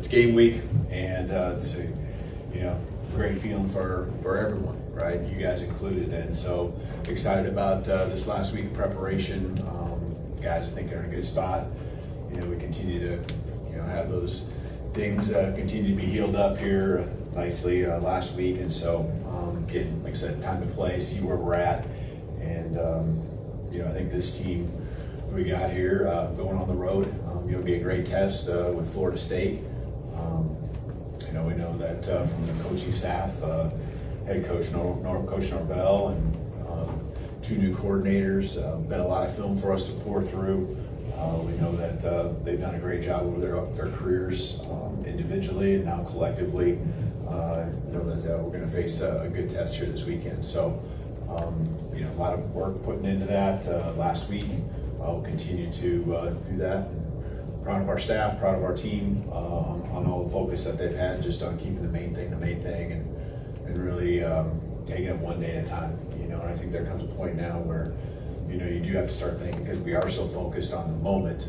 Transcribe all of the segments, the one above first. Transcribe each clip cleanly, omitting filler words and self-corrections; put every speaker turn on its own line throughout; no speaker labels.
It's game week, and it's a great feeling for everyone, right? You guys included, and so excited about this last week of preparation. Guys, I think are in a good spot. We continue to have those things continue to be healed up here nicely last week, and so getting, like I said, time to play, see where we're at, and I think this team we got here going on the road, be a great test with Florida State. We know that from the coaching staff, head coach Coach Norvell, and two new coordinators, been a lot of film for us to pour through. We know that they've done a great job over their careers individually and now collectively. Know that we're going to face a good test here this weekend. So, a lot of work putting into that last week. We'll continue to do that. Proud of our staff, proud of our team on all the focus that they've had just on keeping the main thing, and really taking it one day at a time. And I think there comes a point now where you do have to start thinking, because we are so focused on the moment,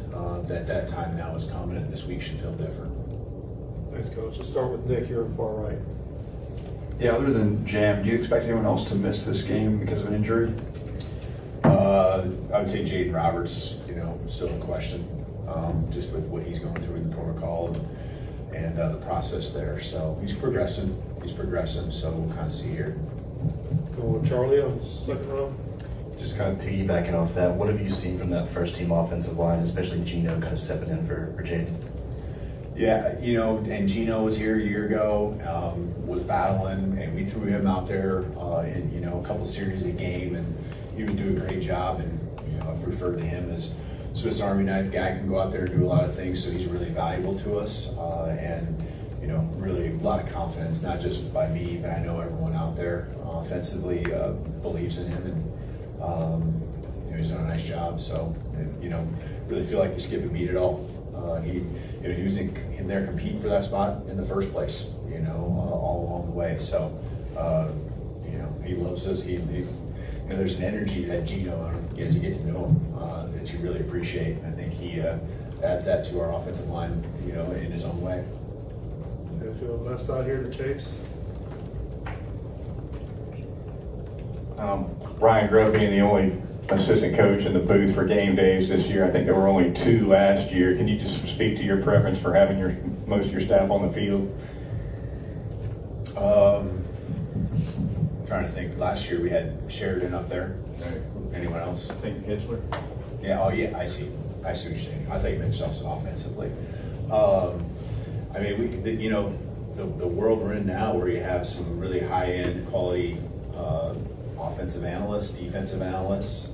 that time now is coming, and this week should feel different.
Thanks, Coach. Let's start with Nick here far right.
Yeah, other than Jam, do you expect anyone else to miss this game because of an injury?
I would say Jaden Roberts, still in question, just with what he's going through in the protocol and the process there. So he's progressing, so we'll kind of see here.
Going with Charlie on the second row.
Just kind of piggybacking off that, what have you seen from that first team offensive line, especially Gino kind of stepping in for Jaden?
Yeah, and Gino was here a year ago, was battling, and we threw him out there in a couple series a game, and he would do a great job. And I've referred to him as Swiss Army knife guy, can go out there and do a lot of things, so he's really valuable to us, and really a lot of confidence, not just by me, but I know everyone out there offensively believes in him, and he's done a nice job. So really feel like he skipped a beat at all. He was in there competing for that spot in the first place, all along the way. So he loves us. There's an energy that Gino, as you get to know him, that you really appreciate. And I think he adds that to our offensive line, in his own way.
Okay, to the left side here to Chase.
Ryan Grubb being the only assistant coach in the booth for game days this year. I think there were only 2 last year. Can you just speak to your preference for having most of your staff on the field?
Trying to think. Last year we had Sheridan up there. Anyone else?
I think Kitzler.
Yeah. Oh, yeah. I see what you're saying. I thought you meant just offensively. The world we're in now, where you have some really high-end quality offensive analysts, defensive analysts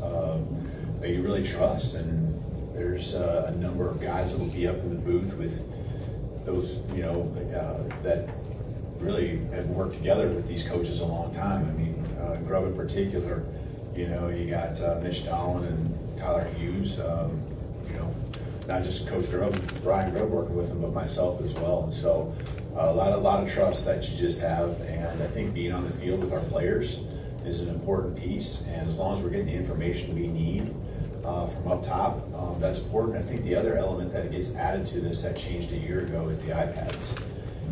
that you really trust, and there's a number of guys that will be up in the booth with those, that really have worked together with these coaches a long time. Grubb in particular, you got Mitch Dallin and Tyler Hughes, not just Coach Grubb, Brian Grubb working with him, but myself as well. And so a lot of trust that you just have, and I think being on the field with our players is an important piece, and as long as we're getting the information we need from up top, that's important. I think the other element that gets added to this that changed a year ago is the iPads,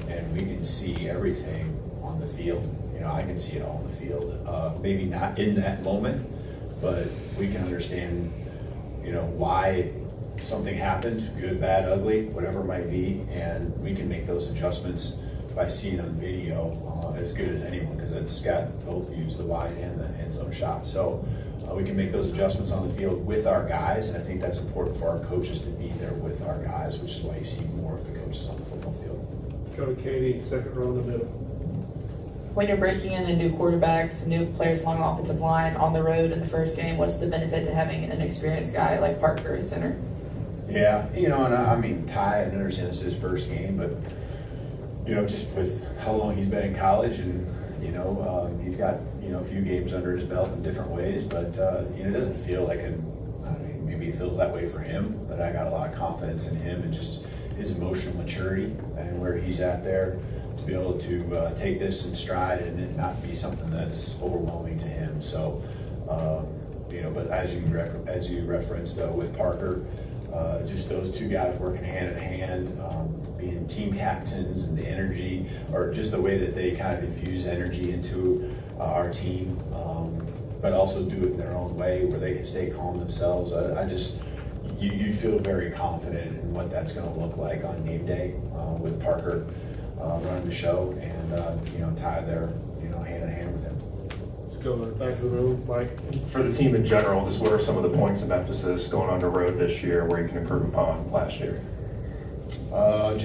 and we can see everything on the field. I can see it all on the field. Maybe not in that moment, but we can understand, why something happened, good, bad, ugly, whatever it might be, and we can make those adjustments by seeing on video as good as anyone, because it's got both views, the wide and the end zone shot. So we can make those adjustments on the field with our guys, and I think that's important for our coaches to be there with our guys, which is why you see more of the coaches on the football field.
Go to Katie, second row in the middle.
When you're breaking in new quarterbacks, new players along the offensive line on the road in the first game, what's the benefit to having an experienced guy like Parker as center?
Yeah, and Ty, I understand this is his first game, but just with how long he's been in college, and he's got a few games under his belt in different ways, but it doesn't feel like maybe it feels that way for him, but I got a lot of confidence in him and just his emotional maturity and where he's at there to be able to take this in stride and it not be something that's overwhelming to him. So, but as you referenced with Parker, just those two guys working hand in hand, being team captains and the energy, or just the way that they kind of infuse energy into our team, but also do it in their own way where they can stay calm themselves. You feel very confident in what that's going to look like on game day with Parker running the show, and Ty there, hand in hand with him.
Let's go back to the room, Mike.
For the team in general, just what are some of the points of emphasis going on the road this year where you can improve upon last year?
I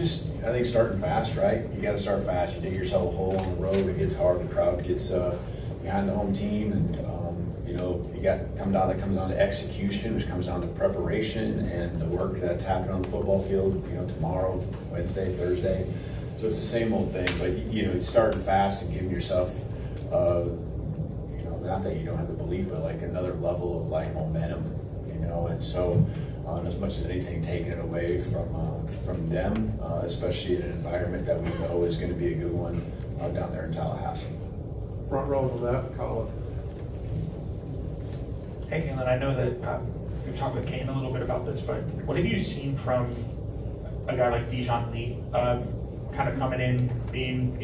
think starting fast, right? You got to start fast. You dig yourself a hole on the road. It gets hard. The crowd gets behind the home team, and comes down to execution, which comes down to preparation and the work that's happening on the football field. Tomorrow, Wednesday, Thursday. So it's the same old thing, but starting fast and giving yourself, not that you don't have the belief, but like another level of like momentum, and so. As much as anything, taking it away from them, especially in an environment that we know is going to be a good one down there in Tallahassee.
Front row on that, Colin.
Hey, Kalen, I know that we've talked with Kane a little bit about this, but what have you seen from a guy like Dijon Lee, kind of coming in, being,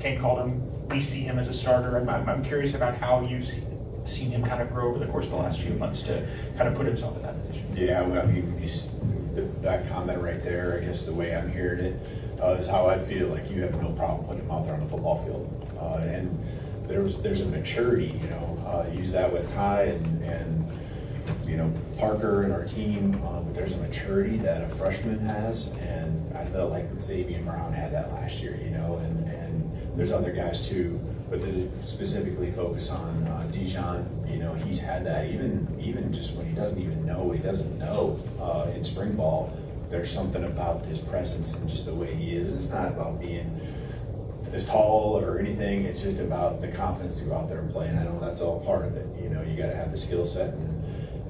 Kane called him, we see him as a starter, and I'm curious about how you've seen him kind of grow over the course of the last few months to kind of put himself in that position.
Yeah, that comment right there, I guess the way I'm hearing it, is how I feel. Like you have no problem putting him out there on the football field. And there's a maturity, use that with Ty and Parker and our team. But there's a maturity that a freshman has, and I felt like Xavier Brown had that last year, and there's other guys too. But to specifically focus on Dijon, he's had that even just when he doesn't even know what he doesn't know in spring ball. There's something about his presence and just the way he is. And it's not about being as tall or anything. It's just about the confidence to go out there and play. And I know that's all part of it. You got to have the skill set,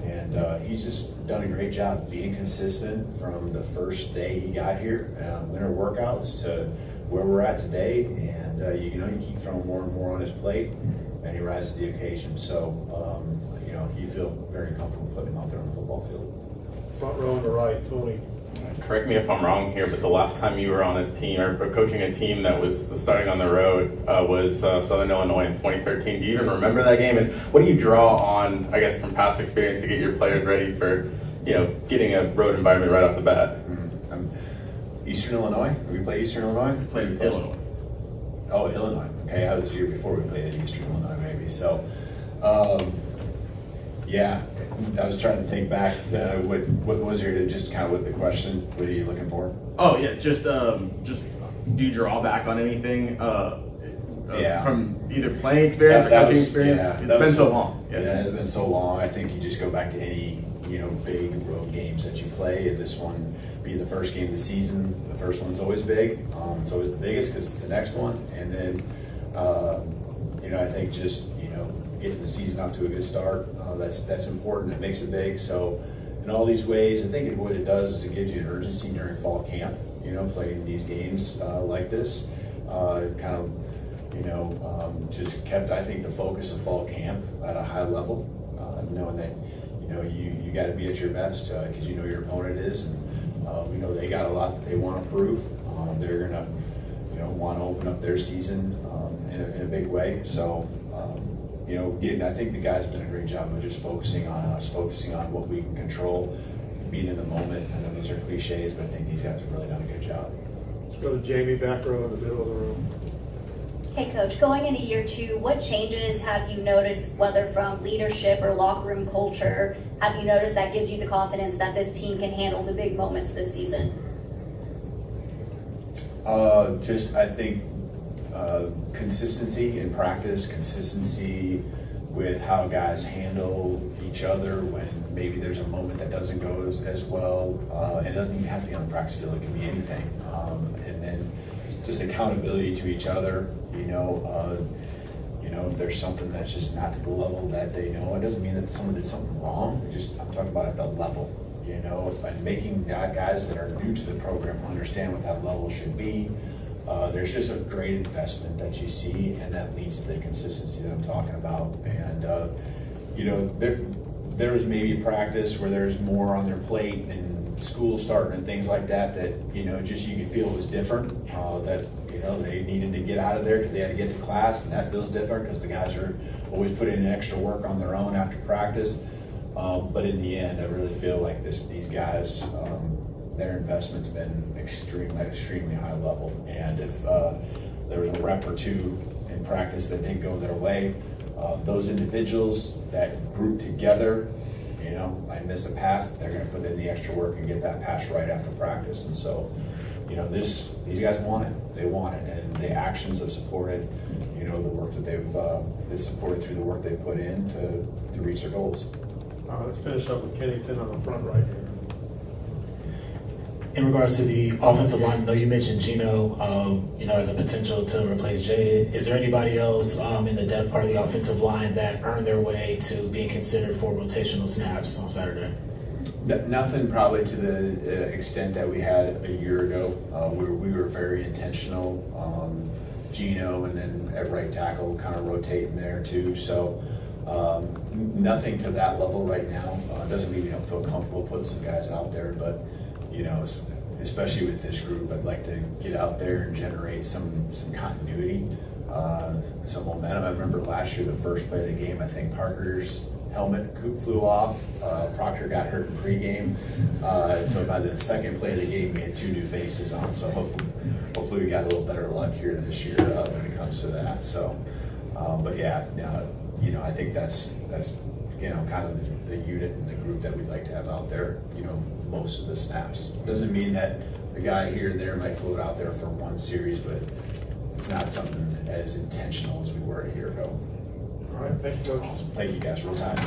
and he's just done a great job being consistent from the first day he got here, winter workouts to where we're at today, and you keep throwing more and more on his plate, and he rises to the occasion. So, you feel very comfortable putting him out there on the football field.
Front row on the right, Tony.
Correct me if I'm wrong here, but the last time you were on a team or coaching a team that was starting on the road was Southern Illinois in 2013. Do you even remember that game? And what do you draw on, I guess, from past experience to get your players ready for, getting a road environment right off the bat?
Eastern Illinois? Did we play Eastern Illinois?
We played Illinois.
Oh, Illinois. Okay, that was the year before we played at Eastern Illinois, maybe. So, yeah, I was trying to think back. What was your just kind of what the question? What are you looking for?
Oh yeah, just do you draw back on anything from either playing experience or coaching experience?
Yeah,
it's been so long.
Yeah, it's been so long. I think you just go back to any big road games that you play, and this one being the first game of the season. The first one's always big. It's always the biggest because it's the next one, and then I think just getting the season off to a good start. That's important. That makes it big. So in all these ways, I think what it does is it gives you an urgency during fall camp. Playing these games like this, just kept I think the focus of fall camp at a high level, knowing that you got to be at your best because your opponent is, and we know they got a lot that they want to prove. They're gonna want to open up their season in a big way. So. I think the guys have done a great job of just focusing on us, focusing on what we can control, being in the moment. I know those are cliches, but I think these guys have really done a good job.
Let's go to Jamie, back row in the middle of the room.
Hey, Coach, going into year 2, what changes have you noticed, whether from leadership or locker room culture, have you noticed that gives you the confidence that this team can handle the big moments this season?
I think consistency in practice, consistency with how guys handle each other when maybe there's a moment that doesn't go as well. It doesn't even have to be on the practice field, it can be anything. And then just accountability to each other, if there's something that's just not to the level that they know, it doesn't mean that someone did something wrong. I'm talking about at the level, and making guys that are new to the program understand what that level should be. There's just a great investment that you see, and that leads to the consistency that I'm talking about. And there was maybe a practice where there's more on their plate, and school starting and things like that, you know, just you could feel it was different, that, you know, they needed to get out of there because they had to get to class, and that feels different because the guys are always putting in extra work on their own after practice. But in the end, I really feel like these guys, their investment's been extremely high level. And if there was a rep or two in practice that didn't go their way, those individuals that group together, you know, I missed a pass, they're going to put in the extra work and get that pass right after practice. And so, you know, these guys want it. They want it, and the actions have supported, you know, the work that it's supported through the work they've put in to reach their goals.
Let's finish up with Kennington on the front right here.
In regards to the offensive line, I know you mentioned Gino, you know, as a potential to replace Jaden. Is there anybody else in the depth part of the offensive line that earned their way to being considered for rotational snaps on Saturday?
Nothing probably to the extent that we had a year ago. We were very intentional. Gino and then at right tackle kind of rotating there too. So nothing to that level right now. Doesn't mean we don't feel comfortable putting some guys out there, but you know, especially with this group, I'd like to get out there and generate some continuity, some momentum. I remember last year, the first play of the game, I think Parker's helmet flew off. Proctor got hurt in pregame. So by the second play of the game, we had 2 new faces on. So hopefully we got a little better luck here this year when it comes to that. So, but yeah, you know, I think that's you know, kind of the unit and the group that we'd like to have out there, you know, most of the snaps. Doesn't mean that a guy here and there might float out there for one series, but it's not something as intentional as we were a year ago.
All right, thank you, Coach.
Awesome. Thank you guys. Real time.